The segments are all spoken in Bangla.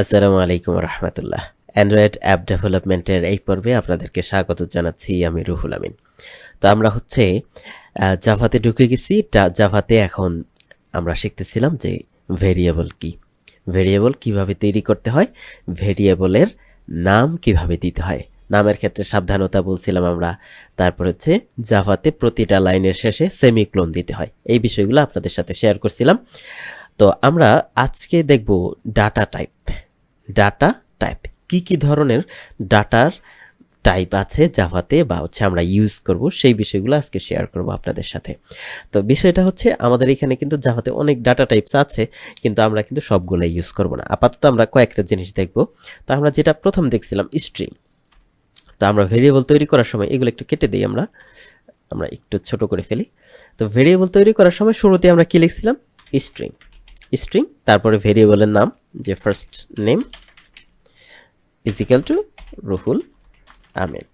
আসসালামু আলাইকুম রহমতুল্লাহ। অ্যান্ড্রয়েড অ্যাপ ডেভেলপমেন্টের এই পর্বে আপনাদেরকে স্বাগত জানাচ্ছি। আমি রুহুল আমিন। তো আমরা জাভাতে ঢুকে গেছি। জাভাতে এখন আমরা শিখতেছিলাম যে ভেরিয়েবল কি, ভেরিয়েবল কিভাবে তৈরি করতে হয়, ভেরিয়েবলের নাম কিভাবে দিতে হয়, নামের ক্ষেত্রে সাবধানতা বলছিলাম আমরা। তারপর জাভাতে প্রতিটা লাইনের শেষে সেমিক্লোন দিতে হয়। এই বিষয়গুলো আপনাদের সাথে শেয়ার করছিলাম। তো আমরা আজকে দেখব ডাটা টাইপ। ডাটা টাইপ কি কি ধরনের ডাটার টাইপ আছে জাভাতে বা আমরা ইউজ করব, সেই বিষয়গুলো আজকে শেয়ার করব আপনাদের সাথে। তো বিষয়টা আমাদের এখানে কিন্তু জাভাতে অনেক ডাটা টাইপস আছে, কিন্তু আমরা কিন্তু সবগুলো ইউজ করব না। আপাতত আমরা কয়েকটা জিনিস দেখব। তো আমরা যেটা প্রথম দেখছিলাম স্ট্রিং। তো আমরা ভেরিয়েবল তৈরি করার সময় এগুলো একটু কেটে দিই, আমরা একটু ছোট করে ফেলি। তো ভেরিয়েবল তৈরি করার সময় শুরুতে আমরা কি লিখছিলাম? স্ট্রিং। স্ট্রিং তারপরে ভেরিয়েবলের নাম, যে first name is equal to Ruhul Amin.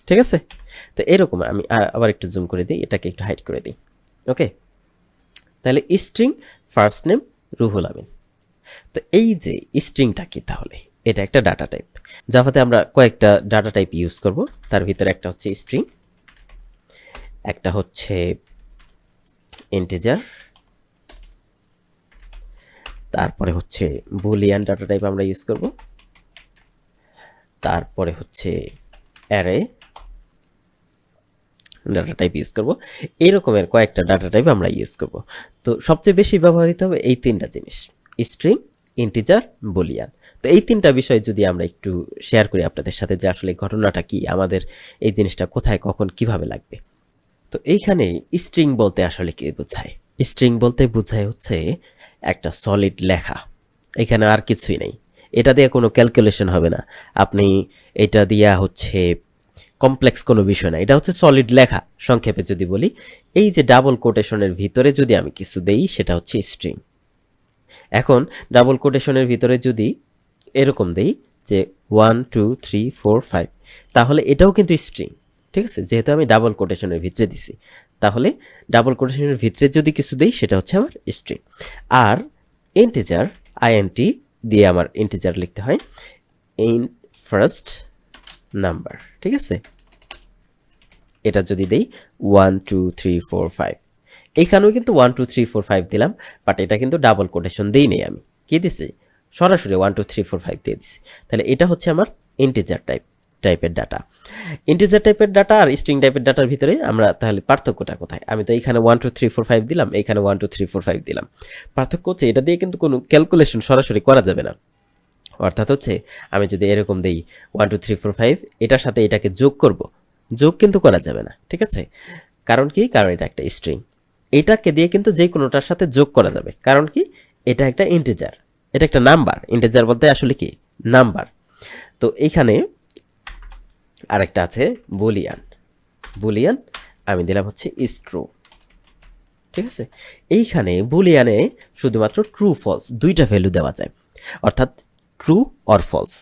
ঠিক আছে? তো এরকম আমি আবার একটু জুম করে দিই, এটাকে একটু হাইড করে দিই। ওকে, তাহলে string first name Ruhul Amin. তো এই যে স্ট্রিংটা কি, তাহলে এটা একটা ডাটা টাইপ। জাভাতে আমরা কয়েকটা ডাটা টাইপ ইউজ করব। তার ভিতরে একটা হচ্ছে স্ট্রিং, একটা হচ্ছে ইন্টিজার, তারপরে বুলিয়ান ডাটা টাইপ আমরা ইউজ করব, তারপরে অ্যারে ডাটা টাইপ ইউজ করব। এরকমের কয়েকটা ডাটা টাইপ আমরা ইউজ করব। তো সবচেয়ে বেশি ব্যবহৃত হবে এই তিনটা জিনিস: স্ট্রিং, ইন্টিজার, বুলিয়ান। তো এই তিনটা বিষয় যদি আমরা একটু শেয়ার করি আপনাদের সাথে, যে আসলে ঘটনাটা কি, আমাদের এই জিনিসটা কোথায় কখন কিভাবে লাগবে। তো এইখানে স্ট্রিং বলতে আসলে কি বোঝায়? স্ট্রিং বলতে বোঝায় একটা সলিড লেখা। এখানে আর কিছুই নেই। এটা দিয়ে কোনো ক্যালকুলেশন হবে না। আপনি এটা দিয়া কমপ্লেক্স কোনো বিষয় না, এটা সলিড লেখা। সংক্ষেপে যদি বলি, এই যে ডাবল কোটেশনের ভিতরে যদি আমি কিছু দেই, সেটা স্ট্রিং। এখন ডাবল কোটেশনের ভিতরে যদি এরকম দেই যে 1 2 3 4 5, তাহলে এটাও কিন্তু স্ট্রিং। ঠিক আছে? যেহেতু আমি ডাবল কোটেশনের ভিতরে দিছি, তাহলে ডাবল কোটেশনের ভিতরে যদি কিছু দেই, সেটা আমার স্ট্রিং। আর ইন্টিজার, আইএনটি দিয়ে আমার ইন্টিজার লিখতে হয়, ইন ফার্স্ট নাম্বার। ঠিক আছে? এটা যদি দেই 1 2 3 4 5, এইখানেও কিন্তু 1 2 3 4 5 দিলাম, বাট এটা কিন্তু ডাবল কোটেশন দিই নেই। আমি কি দিছি? সরাসরি 1 2 3 4 5 দিয়ে দিছি। তাহলে এটা আমার ইন্টিজার টাইপের ডাটা। ইন্টিজার টাইপের ডাটা আর স্ট্রিং টাইপের ডাটার ভিতরে আমরা তাহলে পার্থক্যটা কোথায়? আমি তো এখানে 1 2 3 4 5 দিলাম, এখানে 1 2 3 4 5 দিলাম। পার্থক্য এটা দিয়ে কিন্তু কোনো ক্যালকুলেশন সরাসরি করা যাবে না। অর্থাৎ আমি যদি এরকম দেই 1 2 3 4 5, এটার সাথে এটাকে যোগ করব, যোগ কিন্তু করা যাবে না। ঠিক আছে? কারণ কি? কারণ এটা একটা স্ট্রিং। এটাকে দিয়ে কিন্তু যে কোনোটার সাথে যোগ করা যাবে। কারণ কি? এটা একটা ইন্টিজার, এটা একটা নাম্বার। ইন্টিজার বলতে আসলে কি? নাম্বার। তো এইখানে আরেকটা আছে বুলিয়ান। বুলিয়ান আমি দিলাম ট্রু। ঠিক আছে? এইখানে বুলিয়ানে শুধুমাত্র ট্রু ফলস দুইটা ভ্যালু দেওয়া যায়, অর্থাৎ ট্রু অর ফলস।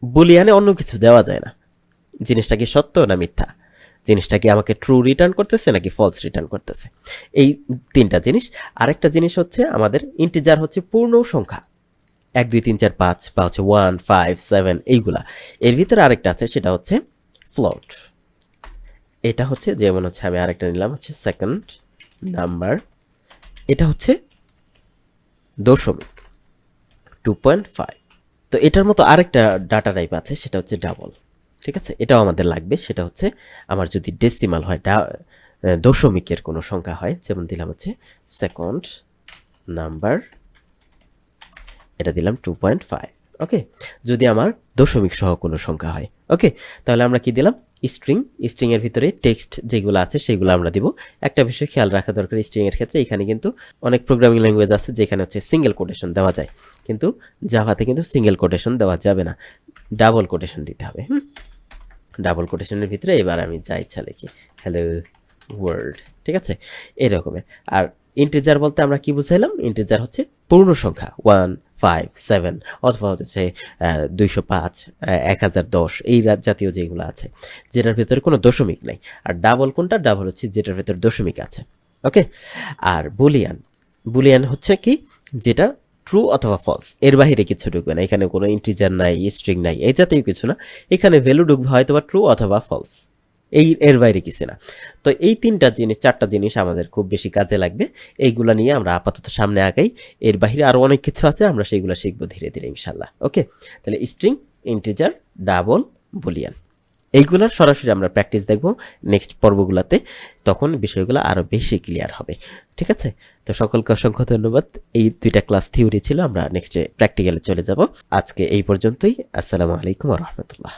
বুলিয়ানে অন্য কিছু দেওয়া যায় না। জিনিসটা কি সত্য না মিথ্যা, জিনিসটা কি আমাকে ট্রু রিটার্ন করতেছে নাকি ফলস রিটার্ন করতেছে, এই তিনটা জিনিস। আরেকটা জিনিস আমাদের ইন্টিজার পূর্ণ সংখ্যা, 1 2 3 4 5 বা 1 5 7 এইগুলা। এর ভিতরে আরেকটা আছে, সেটা ফ্লোট। এটা যেমন আমি আরেকটা নিলাম সেকেন্ড নাম্বার, এটা দশমিক 2.5। তো এটার মতো আরেকটা ডাটা টাইপ আছে, সেটা ডাবল। ঠিক আছে? এটাও আমাদের লাগবে। সেটা আমার যদি ডেসিমাল হয়, দশমিকের কোনো সংখ্যা হয়, যেমন দিলাম সেকেন্ড নাম্বার, এটা দিলাম 2.5। ওকে, যদি আমার দশমিক সহ কোনো সংখ্যা হয়। ওকে, তাহলে আমরা কি দিলাম? স্ট্রিং। স্ট্রিং এর ভিতরে টেক্সট যেগুলো আছে সেগুলো আমরা দিব। একটা বিষয় খেয়াল রাখা দরকার স্ট্রিং এর ক্ষেত্রে, এখানে কিন্তু অনেক প্রোগ্রামিং ল্যাঙ্গুয়েজ আছে যেখানে সিঙ্গেল কোটেশন দেওয়া যায়, কিন্তু জাভাতে কিন্তু সিঙ্গেল কোটেশন দেওয়া যাবে না, ডাবল কোটেশন দিতে হবে। ডাবল কোটেশনের ভিতরে এবার আমি যা ইচ্ছা লিখি, হ্যালো ওয়ার্ল্ড। ঠিক আছে? এরকমের। আর ইন্টিজার বলতে আমরা কি বুঝাইলাম? ইন্টিজার পূর্ণ সংখ্যা, 1 5 7 অথবা 205 1010 এই জাতীয় যেগুলো আছে, যেটার ভিতরে কোনো দশমিক নেই। আর ডাবল কোনটা? ডাবল যেটার ভিতরে দশমিক আছে। ওকে, আর বুলিয়ান, বুলিয়ান কি? যেটা ট্রু অথবা ফলস, এর বাইরে কিছু ঢুকবে না। এখানে কোনো ইন্টিজার নাই, স্ট্রিং নাই, এই জাতীয় কিছু না। এখানে ভ্যালু ঢুকবে হয়তো বা ট্রু অথবা ফলস, এর বাইরে কিছু না। তো এই চারটা জিনিস আমাদের খুব বেশি কাজে লাগবে। এইগুলা নিয়ে আমরা আপাতত সামনে আগাই। এর বাইরে আরো অনেক কিছু আছে, আমরা সেইগুলো শিখবো ধীরে ধীরে ইনশাল্লাহ। ওকে, তাহলে স্ট্রিং, ইন্টিজার, ডাবল, বুলিয়ান, এইগুলার সরাসরি আমরা প্র্যাকটিস দেখব নেক্সট পর্বগুলোতে, তখন বিষয়গুলো আরো বেশি ক্লিয়ার হবে। ঠিক আছে, তো সকলকে অসংখ্য ধন্যবাদ। এই 2টা ক্লাস থিওরি ছিল, আমরা নেক্সটে প্র্যাকটিক্যালে চলে যাব। আজকে এই পর্যন্তই। আসসালামু আলাইকুম ওয়া রাহমাতুল্লাহ।